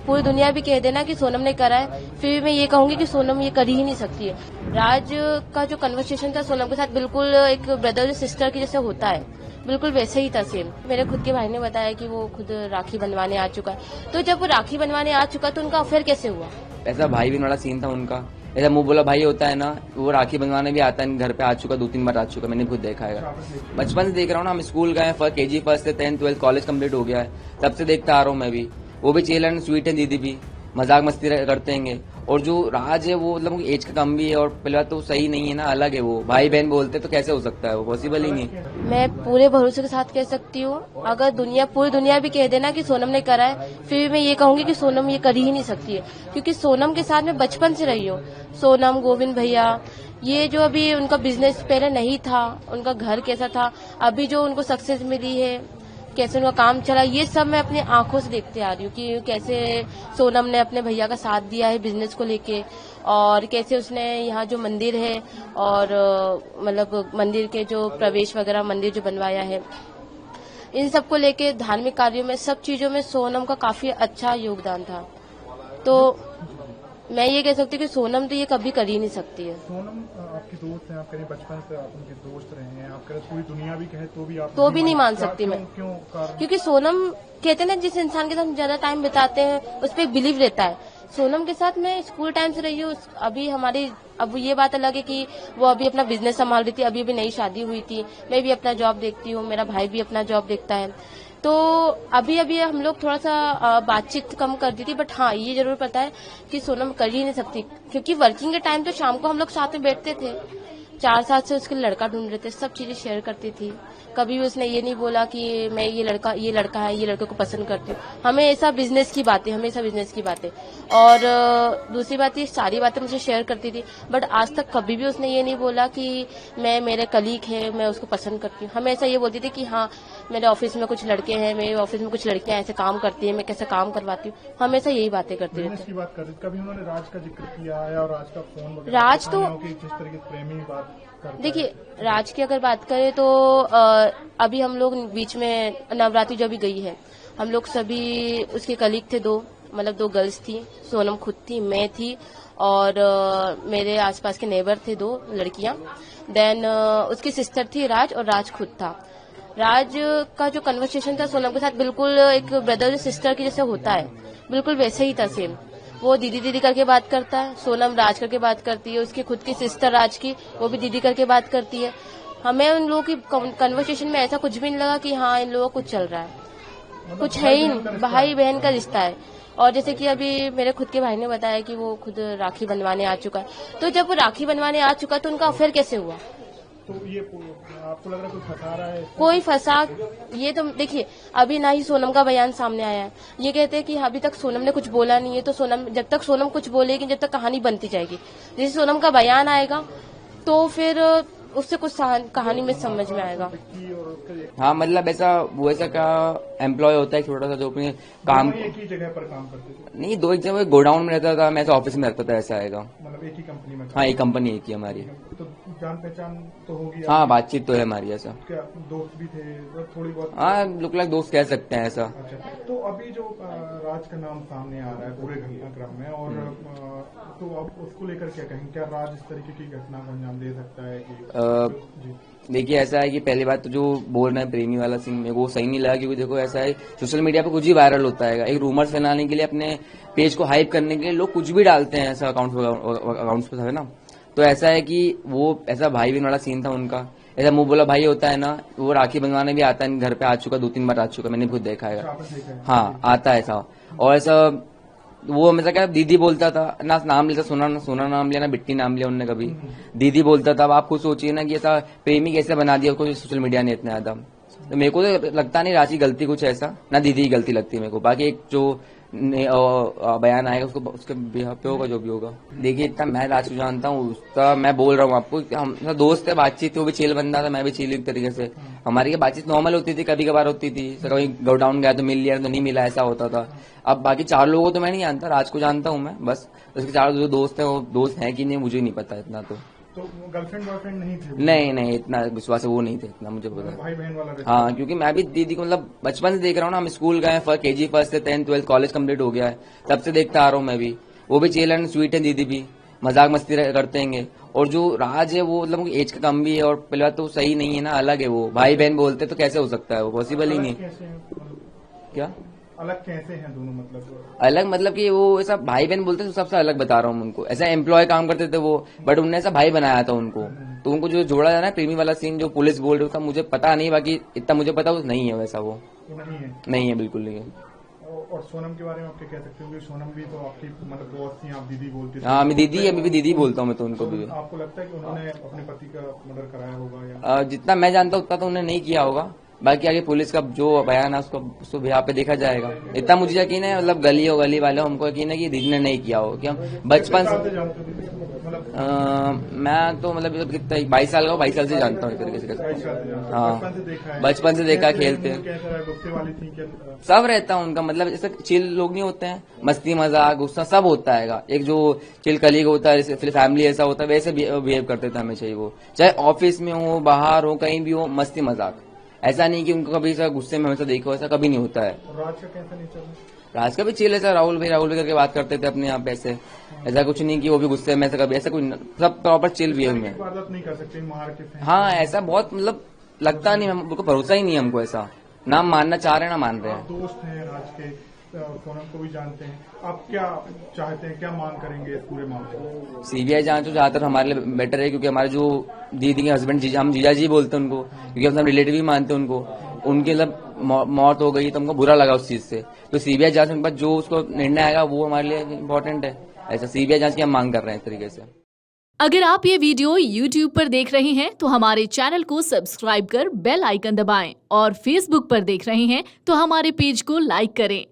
पूरी दुनिया भी कह देना कि सोनम ने करा है, फिर भी मैं ये कहूंगी कि सोनम ये कर ही नहीं सकती है। राज का जो कन्वर्सेशन था सोनम के साथ बिल्कुल एक ब्रदर सिस्टर की जैसे होता है, बिल्कुल वैसे ही था सेम। मेरे खुद के भाई ने बताया कि वो खुद राखी बनवाने आ चुका है। तो जब वो राखी बनवाने आ चुका तो उनका अफेयर कैसे हुआ? ऐसा भाई बहन वाला सीन था उनका। ऐसा मुंह बोला भाई होता है ना, वो राखी बनवाने भी आता है, घर पे आ चुका, 2-3 बार आ चुका, मैंने खुद देखा है। बचपन से देख रहा हूँ ना, हम स्कूल गए, KG 1 से 10th 12th कॉलेज कंप्लीट हो गया है, तब से देखता आ रहा हूँ मैं भी। वो भी चिल एंड स्वीट है, दीदी भी मजाक मस्ती करते हैं। और जो राज है वो मतलब एज का कम भी है, और पहले बात तो सही नहीं है ना, अलग है वो, भाई बहन बोलते तो कैसे हो सकता है, वो पॉसिबल ही नहीं। मैं पूरे भरोसे के साथ कह सकती हूँ, अगर पूरी दुनिया भी कह देना कि सोनम ने करा है, फिर भी मैं ये कहूंगी कि सोनम ये कर ही नहीं सकती है, क्योंकि सोनम के साथ मैं बचपन से रही हूँ। सोनम, गोविंद भैया, ये जो अभी उनका बिजनेस पहले नहीं था, उनका घर कैसा था, अभी जो उनको सक्सेस मिली है, कैसे उनका काम चला, ये सब मैं अपनी आंखों से देखते आ रही हूँ कि कैसे सोनम ने अपने भैया का साथ दिया है बिजनेस को लेके, और कैसे उसने यहाँ जो मंदिर है और मतलब मंदिर के जो प्रवेश वगैरह मंदिर जो बनवाया है, इन सब को लेके धार्मिक कार्यों में, सब चीजों में सोनम का काफी अच्छा योगदान था। तो मैं ये कह सकती हूँ कि सोनम तो ये कभी कर ही नहीं सकती है। सोनम आपकी दोस्त है, आप करीब बचपन से आप उनके दोस्त रहे हैं, आप पूरी दुनिया भी कहे तो भी आप नहीं मान सकती मैं। क्योंकि सोनम कहते हैं ना, जिस इंसान के साथ हम ज्यादा टाइम बिताते हैं उस पर एक बिलीव रहता है। सोनम के साथ मैं स्कूल टाइम से रही हूँ। अभी अब ये बात अलग है कि वो अभी अपना बिजनेस संभाल रही थी, अभी नई शादी हुई थी, मैं भी अपना जॉब देखती हूँ, मेरा भाई भी अपना जॉब देखता है। तो अभी हम लोग थोड़ा सा बातचीत कम कर दी थी, बट हाँ ये जरूर पता है कि सोनम कर ही नहीं सकती, क्योंकि वर्किंग के टाइम तो शाम को हम लोग साथ में बैठते थे, 4 साल से उसके लड़का ढूंढ रहे थे, सब चीजें शेयर करती थी। कभी भी उसने ये नहीं बोला कि मैं ये लड़का है, ये लड़के को पसंद करती हूँ। हमेशा बिजनेस की बातें। और दूसरी बात, ये सारी बातें मुझे शेयर करती थी, बट आज तक कभी भी उसने ये नहीं बोला कि मैं, मेरे कलीग है, मैं उसको पसंद करती हूँ। हमेशा ये बोलती थी कि हाँ मेरे ऑफिस में कुछ लड़के हैं, मेरे ऑफिस में कुछ लड़कियां ऐसे काम करती है, मैं कैसे काम करवाती हूँ, हमेशा यही बातें करती रहती है। बात कर रही, कभी उन्होंने राज का जिक्र किया है और राज का फोन वगैरह? राज तो जिस तरीके से प्रेमी बात, देखिए राज की अगर बात करें तो अभी हम लोग बीच में नवरात्रि जो भी गई है, हम लोग सभी उसके कलीग थे, 2 गर्ल्स थी, सोनम खुद थी, मैं थी, और मेरे आसपास के नेबर थे 2 लड़कियां। देन उसकी सिस्टर थी राज, और राज खुद था। राज का जो कन्वर्सेशन था सोनम के साथ बिल्कुल एक ब्रदर सिस्टर की जैसे होता है, बिल्कुल वैसे ही था सेम। वो दीदी दीदी करके बात करता है, सोनम राज करके बात करती है, उसकी खुद की सिस्टर राज की, वो भी दीदी करके बात करती है। हमें उन लोगों की कन्वर्सेशन में ऐसा कुछ भी नहीं लगा कि हाँ इन लोगों को कुछ चल रहा है, कुछ है ही नहीं, भाई बहन का रिश्ता है। और जैसे कि अभी मेरे खुद के भाई ने बताया कि वो खुद राखी बनवाने आ चुका है। तो जब वो राखी बनवाने आ चुका तो उनका अफेयर कैसे हुआ? तो ये आपको लग रहा है कोई फंसा रहा है? कोई फंसा, ये तो देखिए अभी ना ही सोनम का बयान सामने आया है। ये कहते हैं कि अभी तक सोनम ने कुछ बोला नहीं है, तो जब तक सोनम कुछ बोलेगी, जब तक कहानी बनती जाएगी। जैसे सोनम का बयान आएगा तो फिर उससे कुछ कहानी में समझ में आएगा। हाँ मतलब ऐसा क्या एम्प्लॉय होता है छोटा सा, जो अपने काम एक ही जगह पर काम करते थे? नहीं, 2 एक जगह गोडाउन में रहता था, मैं ऐसा ऑफिस में रहता था, ऐसा आएगा। मतलब एक ही कंपनी में? हाँ, एक कंपनी एक ही हमारी। तो जान पहचान तो होगी? हाँ, बातचीत तो है हमारी। ऐसा क्या दोस्त भी थे थोड़ी बहुत? हाँ, लुक लाइक दोस्त कह सकते हैं ऐसा। अच्छा, तो अभी जो राज का नाम सामने आ रहा है पूरे घटनाक्रम में, और तो अब उसको लेकर क्या कहेंगे? क्या राज इस तरीके की घटना को अंजाम दे सकता है कि? देखिए ऐसा है कि पहली बात तो जो बोल रहे हैं प्रेमी वाला सीन, मेरे को सही नहीं लगा, क्योंकि देखो ऐसा है सोशल मीडिया पे कुछ भी वायरल होता है, एक रूमर्स फैलाने के लिए, अपने पेज को हाइप करने के लिए लोग कुछ भी डालते हैं, ऐसा अकाउंट्स पे है ना। तो ऐसा है कि वो ऐसा भाई बहन वाला सीन था उनका। ऐसा मुंह बोला भाई होता है ना, वो राखी बनवाने भी आता है, घर पे आ चुका, 2-3 बार आ चुका, मैंने खुद देखा है। हाँ, आता है ऐसा। और ऐसा वो हमेशा क्या दीदी बोलता था ना, नाम लेता, सोना नाम लिया ना, बिट्टी नाम लिया उन्होंने कभी, दीदी बोलता था। अब आप खुद सोचिए ना कि ऐसा प्रेमी कैसे बना दिया उसको सोशल मीडिया ने इतना ज्यादा। तो मेरे को तो लगता नहीं राज की गलती कुछ ऐसा, ना दीदी की गलती लगती है मेरे को। बाकी एक जो बयान आएगा उसको, उसके बिहाफ पे होगा जो भी होगा। देखिए इतना मैं राज को जानता हूँ, उसका मैं बोल रहा हूँ आपको, हम दोस्त है, बातचीत, वो भी चिल बंदा था, मैं भी चिल एक तरीके से। हमारी बातचीत नॉर्मल होती थी, कभी कभार होती थी, कहीं गोडाउन गया तो मिल लिया, तो नहीं मिला, ऐसा होता था। अब बाकी 4 लोगों को तो मैं नहीं जानता, राज को जानता हूँ मैं बस। उसके 4 जो दोस्त है वो दोस्त है कि नहीं मुझे नहीं पता इतना। तो तो गर्लफ्रेंड बॉयफ्रेंड नहीं थे? नहीं, इतना विश्वास वो नहीं थे, इतना मुझे पता। भाई बहन वाला रिश्ता? हाँ, क्योंकि मैं भी दीदी को मतलब बचपन से देख रहा हूँ ना, हम स्कूल गए, KG 1 से 10th 12th कॉलेज कंप्लीट हो गया है, तब से देखता आ रहा हूँ मैं भी। वो भी चिल एंड स्वीट है, दीदी भी मजाक मस्ती करते हैं। और जो राज है वो मतलब एज का कम भी है, और पहले बात तो सही नहीं है ना, अलग है वो, भाई बहन बोलते तो कैसे हो सकता है, वो पॉसिबल ही नहीं। क्या अलग कैसे हैं दोनों? मतलब अलग मतलब कि वो ऐसा भाई बहन बोलते तो सबसे अलग बता रहा हूँ उनको, ऐसा एम्प्लॉय काम करते थे वो, बट उनने ऐसा भाई बनाया था उनको। तो उनको जो जोड़ा जाना है प्रेमी वाला सीन जो पुलिस बोल रही था, मुझे पता नहीं, बाकी इतना मुझे पता वो नहीं है वैसा, वो नहीं है बिल्कुल नहीं है। और सोनम के बारे में आप क्या कह सकते हो? क्योंकि सोनम भी तो आपकी मतलब बॉस थी, आप दीदी बोलते थे। हाँ, मैं दीदी, अभी भी दीदी बोलता हूँ मैं तो उनको भी। आपको लगता है कि उन्होंने अपने पति का मर्डर कराया होगा या? जितना मैं जानता हूँ उतना तो उन्होंने नहीं किया होगा, बाकी आगे पुलिस का जो बयान है उसको यहाँ पे देखा जाएगा। इतना मुझे यकीन है, मतलब गली वाले हमको यकीन है कि दीदी ने नहीं किया होगा, क्या बचपन से मैं तो मतलब कितना 22 साल का, 22 साल से जानता हूँ एक तरीके से। हाँ, बचपन से देखा, खेलते सब रहता है उनका, मतलब जैसे चिल लोग नहीं होते हैं, मस्ती मजाक गुस्सा सब होता है। एक जो चिल कलीग होता है, जैसे फैमिली ऐसा होता है, वैसे बिहेव करते थे हमेशा ही वो, चाहे ऑफिस में हो, बाहर हो, कहीं भी हो, मस्ती मजाक। ऐसा नहीं कि उनको कभी गुस्से में हमेशा देखो, ऐसा कभी नहीं होता है। राज का कैसा नेचर है? राज का भी चिल है सर, राहुल भाई करके बात करते थे अपने यहाँ पे, ऐसा कुछ नहीं कि वो भी गुस्से में, ऐसा कभी ऐसा कोई, सब प्रॉपर चिल भी है उनमें। नहीं कर सकते मार के? हाँ, ऐसा बहुत मतलब लगता नहीं, हमको भरोसा ही नहीं है हमको, ऐसा ना मानना चाह रहे ना मान रहे हैं। दोस्त हैं राज के, सोनम को भी जानते हैं, आप क्या चाहते हैं, क्या मांग करेंगे इस पूरे मामले में? सीबीआई जांच तो ज्यादातर हमारे लिए बेटर है, क्योंकि हमारे जो दीदी के हस्बैंड हम जीजा जी बोलते हैं उनको, क्योंकि हम रिलेटिव ही मानते हैं उनको, उनकी मतलब मौत हो गई तो हमको बुरा लगा उस चीज से। तो सीबीआई जांच के बाद जो उसको निर्णय आएगा वो हमारे लिए इम्पोर्टेंट है, ऐसा सीबीआई जांच की हम मांग कर रहे हैं इस तरीके से। अगर आप ये वीडियो YouTube पर देख रहे हैं तो हमारे चैनल को सब्सक्राइब कर बेल आइकन दबाएं, और Facebook पर देख रहे हैं तो हमारे पेज को लाइक करें।